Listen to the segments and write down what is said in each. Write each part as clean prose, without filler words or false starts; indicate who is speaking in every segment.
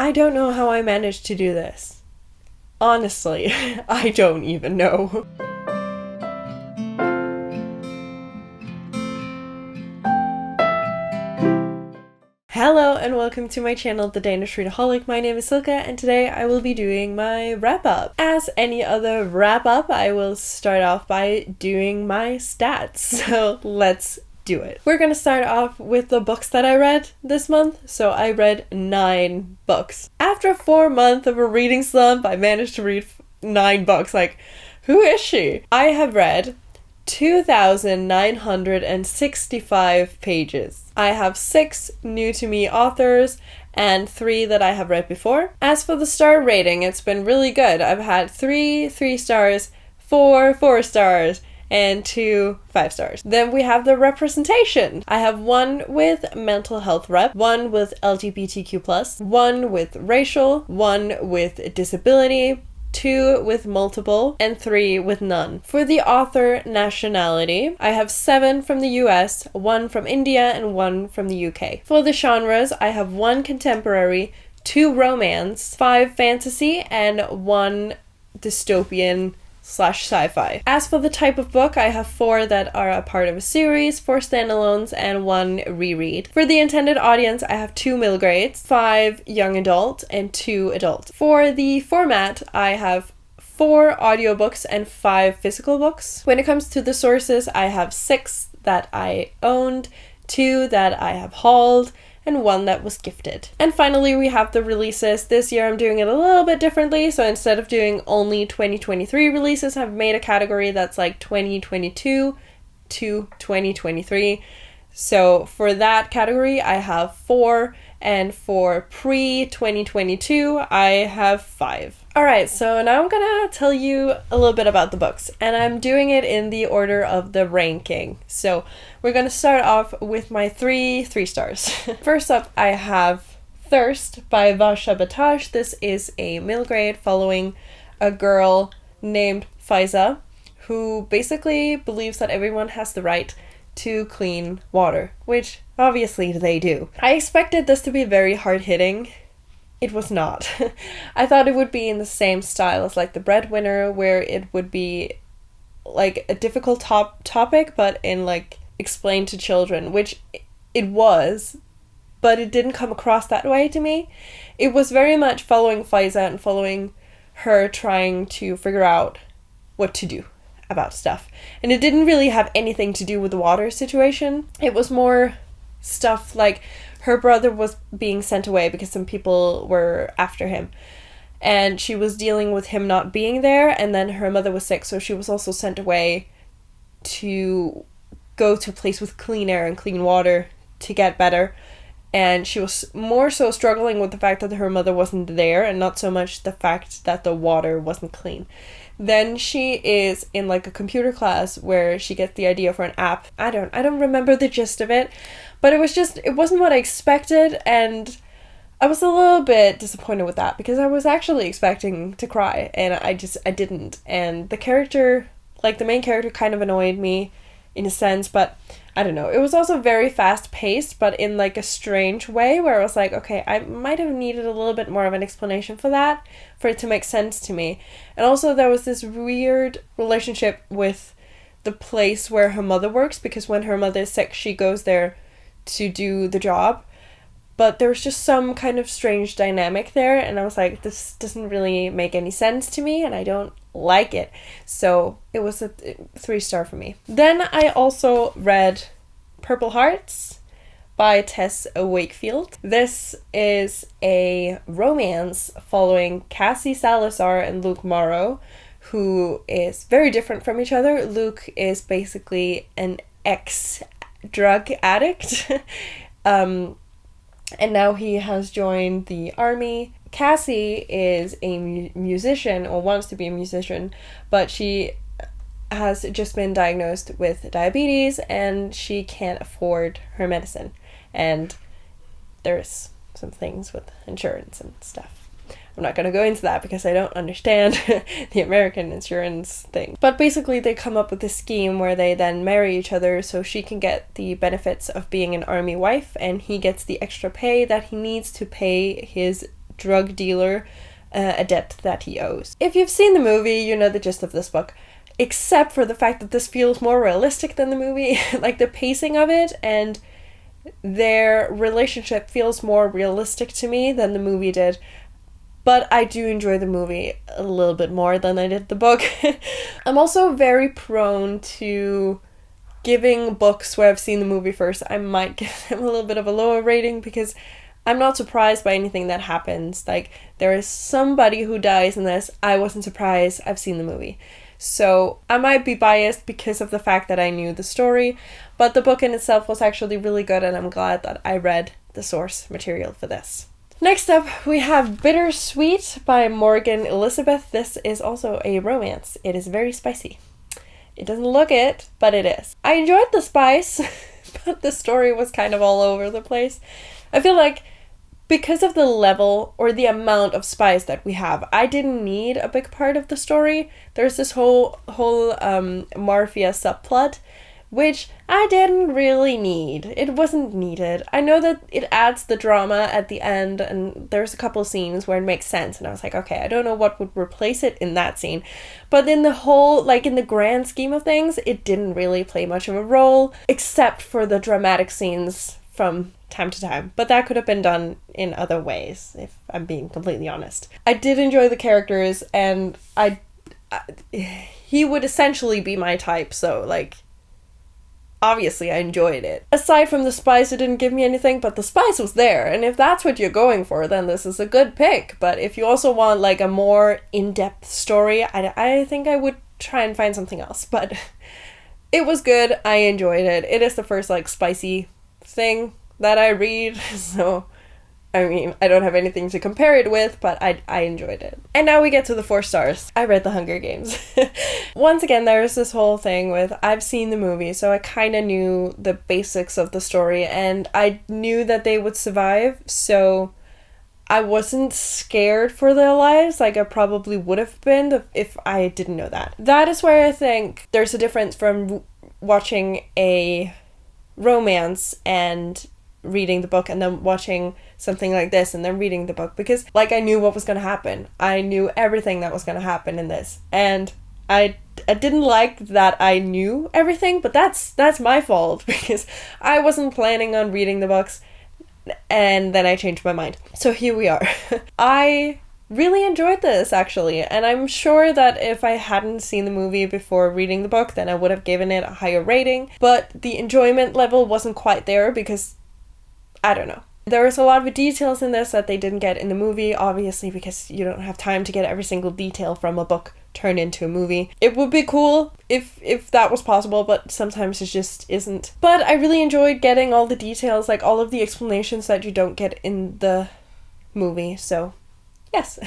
Speaker 1: I don't know how I managed to do this. Honestly, I don't even know. Hello and welcome to my channel, The Danish Readaholic. My name is Silke and today I will be doing my wrap-up. As any other wrap-up, I will start off by doing my stats. So let's do it. We're gonna start off with the books that I read this month. So I read 9 books. After 4 months of a reading slump, I managed to read 9 books. Like, who is she? I have read 2,965 pages. I have 6 new to me authors and 3 that I have read before. As for the star rating, it's been really good. I've had 3 stars, 4 stars, and 2 5 stars. Then we have the representation. I have 1 with mental health rep, 1 with LGBTQ+, 1 with racial, 1 with disability, 2 with multiple, and 3 with none. For the author nationality, I have 7 from the US, 1 from India, and 1 from the UK. For the genres, I have 1 contemporary, 2 romance, 5 fantasy, and 1 dystopian / sci-fi. As for the type of book, I have 4 that are a part of a series, 4 standalones, and 1 reread. For the intended audience, I have 2 middle grades, 5 young adult, and 2 adult. For the format, I have 4 audiobooks and 5 physical books. When it comes to the sources, I have 6 that I owned, 2 that I have hauled, and 1 that was gifted. And finally, we have the releases. This year I'm doing it a little bit differently, so instead of doing only 2023 releases, I've made a category that's like 2022 to 2023. So for that category, I have 4, and for pre-2022, I have 5. Alright, so now I'm gonna tell you a little bit about the books, and I'm doing it in the order of the ranking. So we're gonna start off with my 3 stars. First up, I have Thirst by Varsha Bataj. This is a middle grade following a girl named Faiza, who basically believes that everyone has the right to clean water, which obviously they do. I expected this to be very hard-hitting. It was not. I thought it would be in the same style as like The Breadwinner, where it would be like a difficult topic, but in like explained to children, which it was, but it didn't come across that way to me. It was very much following Faiza and following her trying to figure out what to do about stuff. And it didn't really have anything to do with the water situation. It was more stuff like her brother was being sent away because some people were after him, and she was dealing with him not being there, and then her mother was sick, so she was also sent away to go to a place with clean air and clean water to get better. And she was more so struggling with the fact that her mother wasn't there and not so much the fact that the water wasn't clean. Then she is in like a computer class where she gets the idea for an app. I don't remember the gist of it, but it wasn't what I expected, and I was a little bit disappointed with that because I was actually expecting to cry, and I didn't. And the character, like the main character, kind of annoyed me in a sense, but I don't know. It was also very fast paced, but in like a strange way where I was like, okay, I might have needed a little bit more of an explanation for that, for it to make sense to me. And also there was this weird relationship with the place where her mother works, because when her mother is sick, she goes there to do the job. But there was just some kind of strange dynamic there, and I was like, this doesn't really make any sense to me, and I don't like it. So it was a 3 star for me. Then I also read Purple Hearts by Tess Wakefield. This is a romance following Cassie Salazar and Luke Morrow, who is very different from each other. Luke is basically an ex-drug addict. And now he has joined the army. Cassie is a musician, or wants to be a musician, but she has just been diagnosed with diabetes and she can't afford her medicine. And there's some things with insurance and stuff. I'm not going to go into that because I don't understand the American insurance thing. But basically they come up with this scheme where they then marry each other so she can get the benefits of being an army wife and he gets the extra pay that he needs to pay his drug dealer a debt that he owes. If you've seen the movie, you know the gist of this book, except for the fact that this feels more realistic than the movie. Like the pacing of it and their relationship feels more realistic to me than the movie did. But I do enjoy the movie a little bit more than I did the book. I'm also very prone to giving books where I've seen the movie first, I might give them a little bit of a lower rating because I'm not surprised by anything that happens. Like, there is somebody who dies in this. I wasn't surprised. I've seen the movie. So I might be biased because of the fact that I knew the story, but the book in itself was actually really good, and I'm glad that I read the source material for this. Next up, we have Bittersweet by Morgan Elizabeth. This is also a romance. It is very spicy. It doesn't look it, but it is. I enjoyed the spice, but the story was kind of all over the place. I feel like because of the level or the amount of spice that we have, I didn't need a big part of the story. There's this whole mafia subplot, which I didn't really need. It wasn't needed. I know that it adds the drama at the end, and there's a couple of scenes where it makes sense, and I was like, okay, I don't know what would replace it in that scene. But in the whole, like in the grand scheme of things, it didn't really play much of a role, except for the dramatic scenes from time to time. But that could have been done in other ways, if I'm being completely honest. I did enjoy the characters, and he would essentially be my type, so like, obviously I enjoyed it. Aside from the spice, it didn't give me anything, but the spice was there, and if that's what you're going for, then this is a good pick. But if you also want like a more in-depth story, I think I would try and find something else. But it was good. I enjoyed it. It is the first like spicy thing that I read, so I mean, I don't have anything to compare it with, but I enjoyed it. And now we get to the 4 stars. I read The Hunger Games. Once again, there's this whole thing with, I've seen the movie, so I kind of knew the basics of the story, and I knew that they would survive, so I wasn't scared for their lives like I probably would have been if I didn't know that. That is where I think there's a difference from watching a romance and reading the book and then watching something like this and then reading the book, because like I knew what was going to happen. I knew everything that was going to happen in this, and I didn't like that I knew everything, but that's my fault because I wasn't planning on reading the books, and then I changed my mind. So here we are. I really enjoyed this actually, and I'm sure that if I hadn't seen the movie before reading the book, then I would have given it a higher rating, but the enjoyment level wasn't quite there because I don't know. There was a lot of details in this that they didn't get in the movie, obviously, because you don't have time to get every single detail from a book turned into a movie. It would be cool if that was possible, but sometimes it just isn't. But I really enjoyed getting all the details, like all of the explanations that you don't get in the movie, so yes.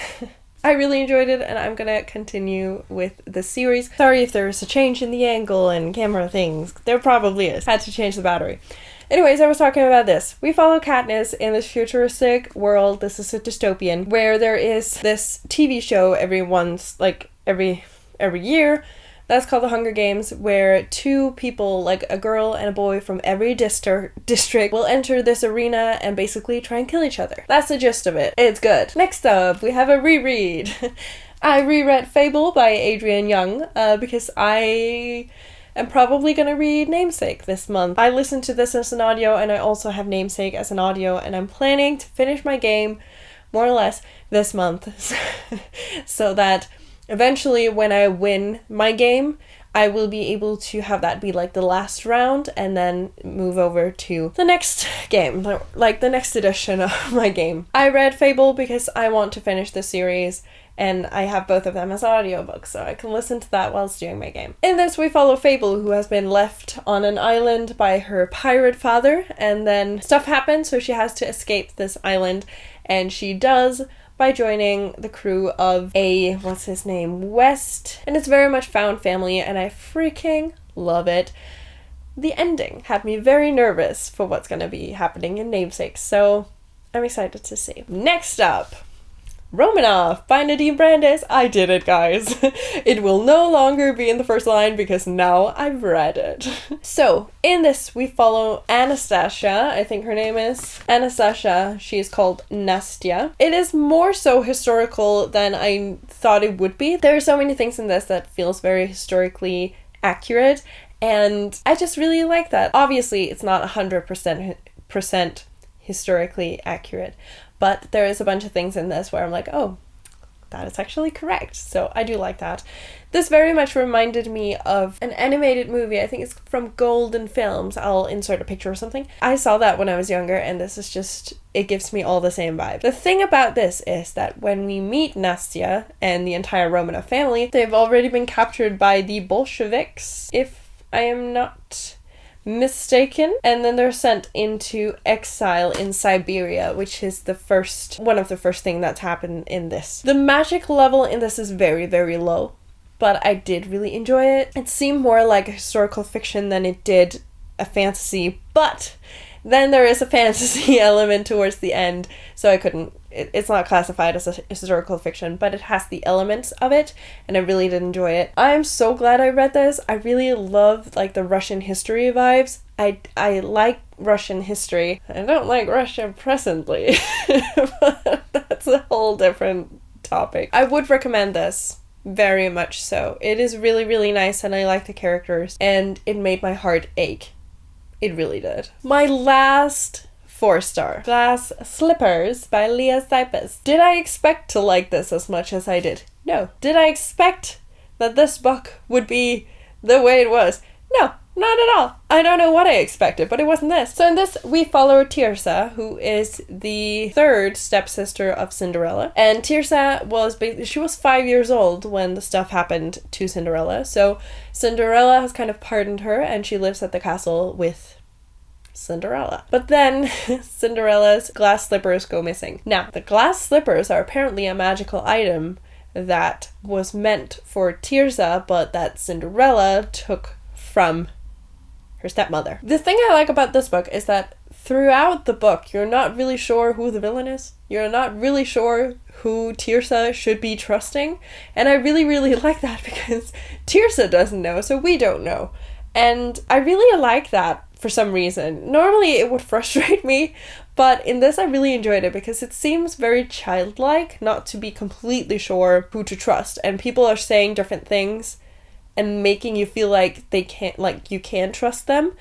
Speaker 1: I really enjoyed it, and I'm gonna continue with the series. Sorry if there's a change in the angle and camera things. There probably is. Had to change the battery. Anyways, I was talking about this. We follow Katniss in this futuristic world. This is a dystopian where there is this TV show every year that's called The Hunger Games, where 2 people, like a girl and a boy from every district, will enter this arena and basically try and kill each other. That's the gist of it. It's good. Next up, we have a reread. I reread Fable by Adrienne Young because I am probably going to read Namesake this month. I listened to this as an audio, and I also have Namesake as an audio, and I'm planning to finish my game more or less this month so that eventually when I win my game, I will be able to have that be like the last round and then move over to the next game, like the next edition of my game. I read Fable because I want to finish the series, and I have both of them as audiobooks, so I can listen to that whilst doing my game. In this, we follow Fable, who has been left on an island by her pirate father, and then stuff happens, so she has to escape this island, and she does by joining the crew of West, and it's very much found family, and I freaking love it. The ending had me very nervous for what's going to be happening in Namesake, so I'm excited to see. Next up, Romanoff by Nadine Brandes. I did it, guys. It will no longer be in the first line because now I've read it. So, in this, we follow Anastasia. I think her name is Anastasia. She is called Nastya. It is more so historical than I thought it would be. There are so many things in this that feels very historically accurate, and I just really like that. Obviously, it's not 100% historically accurate, but there is a bunch of things in this where I'm like, oh, that is actually correct. So I do like that. This very much reminded me of an animated movie. I think it's from Golden Films. I'll insert a picture or something. I saw that when I was younger, and this is just, it gives me all the same vibe. The thing about this is that when we meet Nastya and the entire Romanov family, they've already been captured by the Bolsheviks, if I am not mistaken, and then they're sent into exile in Siberia, which is one of the first thing that's happened in this. The magic level in this is very, very low, but I did really enjoy it. It seemed more like a historical fiction than it did a fantasy, but then there is a fantasy element towards the end, so I couldn't, it's not classified as a historical fiction, but it has the elements of it, and I really did enjoy it. I'm so glad I read this. I really love like the Russian history vibes. I like Russian history. I don't like Russia presently, but that's a whole different topic. I would recommend this. Very much so. It is really, really nice, and I like the characters, and it made my heart ache. It really did. My last 4-star. Glass Slippers by Leah Sipes. Did I expect to like this as much as I did? No. Did I expect that this book would be the way it was? No, not at all. I don't know what I expected, but it wasn't this. So in this, we follow Tirsa, who is the third stepsister of Cinderella. And Tirsa she was 5 years old when the stuff happened to Cinderella. So Cinderella has kind of pardoned her, and she lives at the castle with Cinderella. But then Cinderella's glass slippers go missing. Now, the glass slippers are apparently a magical item that was meant for Tirsa, but that Cinderella took from her stepmother. The thing I like about this book is that throughout the book, you're not really sure who the villain is. You're not really sure who Tirsa should be trusting. And I really, really like that because Tirsa doesn't know, so we don't know. And I really like that for some reason. Normally it would frustrate me, but in this I really enjoyed it because it seems very childlike not to be completely sure who to trust. And people are saying different things and making you feel like you can trust them,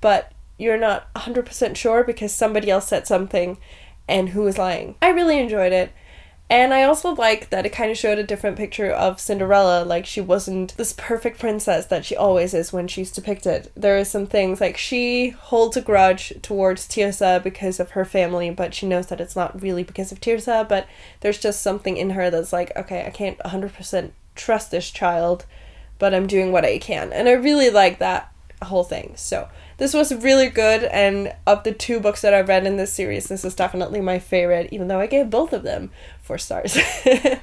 Speaker 1: but you're not 100% sure because somebody else said something and who is lying. I really enjoyed it. And I also like that it kind of showed a different picture of Cinderella. Like, she wasn't this perfect princess that she always is when she's depicted. There are some things, like, she holds a grudge towards Tirsa because of her family, but she knows that it's not really because of Tirsa, but there's just something in her that's like, okay, I can't 100% trust this child, but I'm doing what I can. And I really like that whole thing. So this was really good, and of the 2 books that I've read in this series, this is definitely my favorite, even though I gave both of them 4 stars.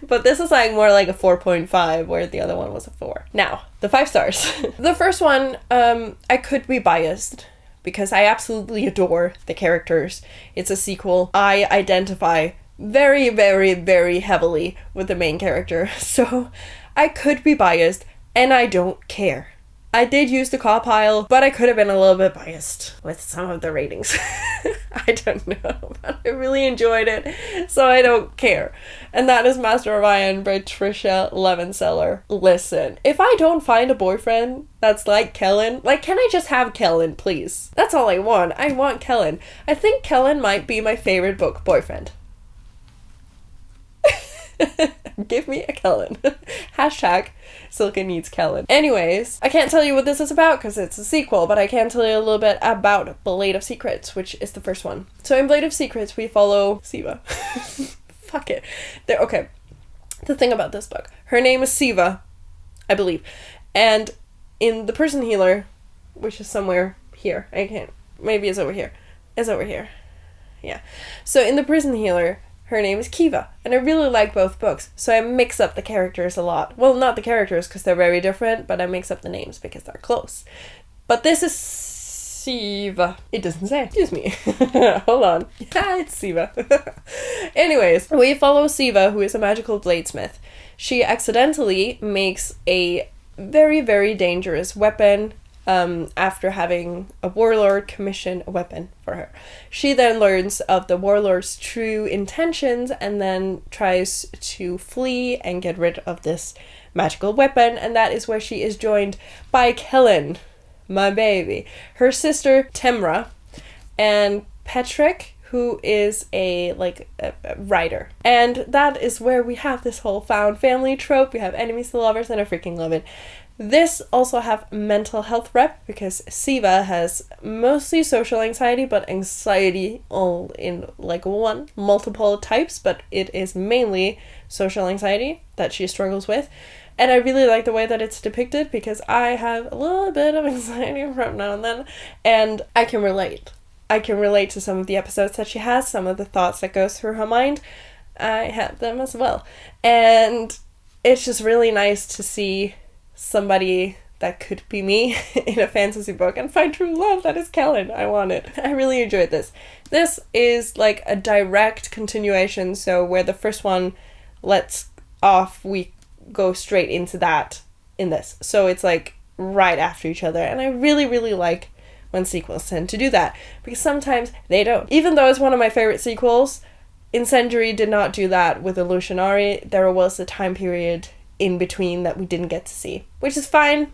Speaker 1: But this is like more like a 4.5, where the other one was a 4. Now, the 5 stars. The first one, I could be biased because I absolutely adore the characters. It's a sequel. I identify very, very, very heavily with the main character, so I could be biased, and I don't care. I did use the call pile, but I could have been a little bit biased with some of the ratings. I don't know, but I really enjoyed it, so I don't care. And that is Master of Iron by Tricia Levenseller. Listen, if I don't find a boyfriend that's like Kellen, like, can I just have Kellen, please? That's all I want. I want Kellen. I think Kellen might be my favorite book boyfriend. Give me a Kellen. Hashtag Silken needs Kellen. Anyways, I can't tell you what this is about because it's a sequel, but I can tell you a little bit about Blade of Secrets, which is the first one. So in Blade of Secrets, we follow Siva. Fuck it. Okay. The thing about this book, her name is Siva, I believe. And in The Prison Healer, which is somewhere here, maybe it's over here. It's over here. Yeah. So in The Prison Healer, her name is Kiva, and I really like both books, so I mix up the characters a lot. Well, not the characters because they're very different, but I mix up the names because they're close. But this is Siva. It doesn't say. Excuse me. Hold on. Yeah, it's Siva. Anyways, we follow Siva, who is a magical bladesmith. She accidentally makes a very, very dangerous weapon after having a warlord commission a weapon for her. She then learns of the warlord's true intentions and then tries to flee and get rid of this magical weapon, and that is where she is joined by Kellen, my baby, her sister Temra, and Patrick, who is a writer. And that is where we have this whole found family trope. We have enemies to lovers, and I freaking love it. This also have mental health rep because Siva has mostly social anxiety, but anxiety all in multiple types, but it is mainly social anxiety that she struggles with. And I really like the way that it's depicted because I have a little bit of anxiety from now and then, and I can relate. I can relate to some of the episodes that she has, some of the thoughts that goes through her mind. I have them as well. And it's just really nice to see somebody that could be me in a fantasy book and find true love. That is Kellen. I want it. I really enjoyed this. This is like a direct continuation, so where the first one lets off, we go straight into that in this. So it's like right after each other, and I really, really like when sequels tend to do that, because sometimes they don't. Even though it's one of my favorite sequels, Incendiary did not do that with Illusionary. There was a time period in between that we didn't get to see, which is fine,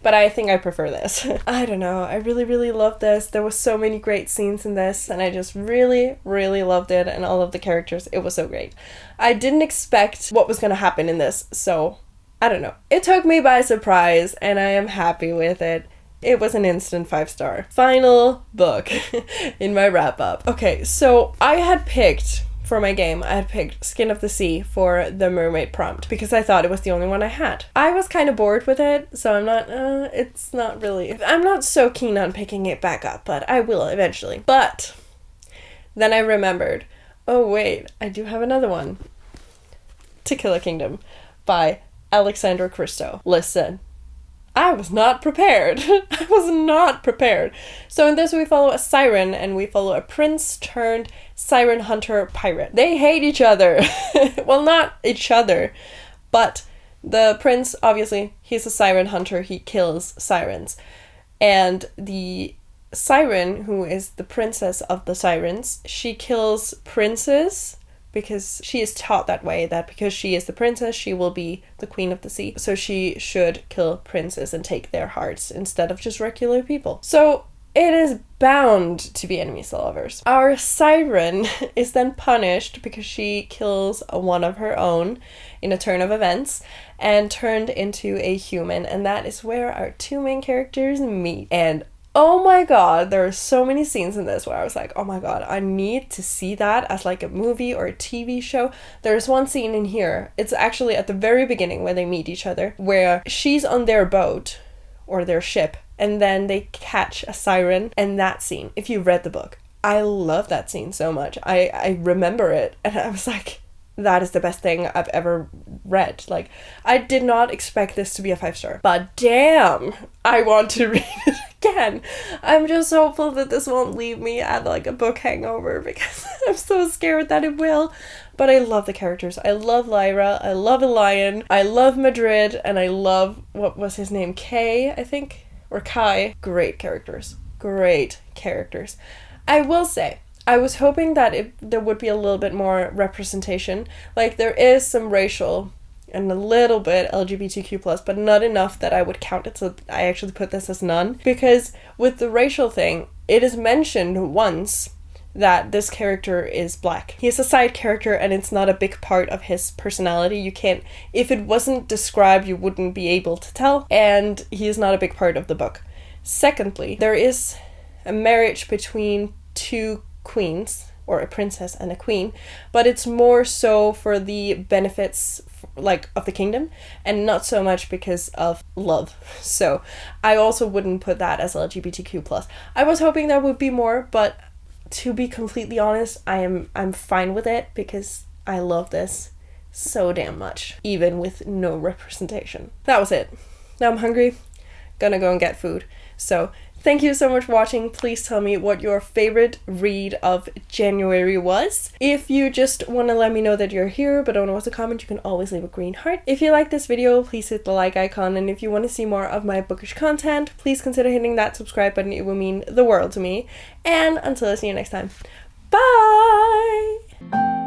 Speaker 1: but I think I prefer this. I don't know, I really, really loved this. There was so many great scenes in this, and I just really, really loved it, and all of the characters. It was so great. I didn't expect what was going to happen in this, so I don't know. It took me by surprise, and I am happy with it. It was an instant 5-star. Final book in my wrap-up. Okay, so I had picked, for my game, I had picked Skin of the Sea for the mermaid prompt because I thought it was the only one I had. I was kind of bored with it, so I'm not so keen on picking it back up, but I will eventually. But then I remembered, oh wait, I do have another one. To Kill a Kingdom by Alexandra Christo. Listen, I was not prepared. I was not prepared. So in this we follow a siren, and we follow a prince turned siren hunter pirate. They hate each other. Well, not each other, but the prince, obviously, he's a siren hunter. He kills sirens. And the siren, who is the princess of the sirens, she kills princes because she is taught that way, that because she is the princess, she will be the queen of the sea. So she should kill princes and take their hearts instead of just regular people. So it is bound to be enemies to lovers. Our siren is then punished because she kills one of her own in a turn of events and turned into a human. And that is where our two main characters meet. And oh my god, there are so many scenes in this where I was like, oh my god, I need to see that as like a movie or a TV show. There's one scene in here, it's actually at the very beginning where they meet each other, where she's on their boat or their ship, and then they catch a siren. And that scene, if you read the book, I love that scene so much. I remember it, and I was like, that is the best thing I've ever read. Like, I did not expect this to be a 5-star, but damn, I want to read it again. I'm just hopeful that this won't leave me at like a book hangover, because I'm so scared that it will. But I love the characters. I love Lyra, I love Elian, I love Madrid, and I love, what was his name, Kay, I think, or Kai. Great characters. Great characters. I will say, I was hoping that there would be a little bit more representation. Like, there is some racial and a little bit LGBTQ+, but not enough that I would count it, so I actually put this as none. Because with the racial thing, it is mentioned once that this character is black. He's a side character, and it's not a big part of his personality. You can't, if it wasn't described, you wouldn't be able to tell, and he is not a big part of the book. Secondly, there is a marriage between two queens, or a princess and a queen, but it's more so for the benefits like of the kingdom and not so much because of love. So I also wouldn't put that as LGBTQ+. I was hoping there would be more, but to be completely honest, I'm fine with it because I love this so damn much, even with no representation. That was it. Now I'm hungry, gonna go and get food. So Thank you so much for watching. Please tell me what your favorite read of January was. If you just want to let me know that you're here but don't know what to comment, you can always leave a green heart. If you like this video, please hit the like icon, and if you want to see more of my bookish content, please consider hitting that subscribe button. It will mean the world to me. And until I see you next time, bye!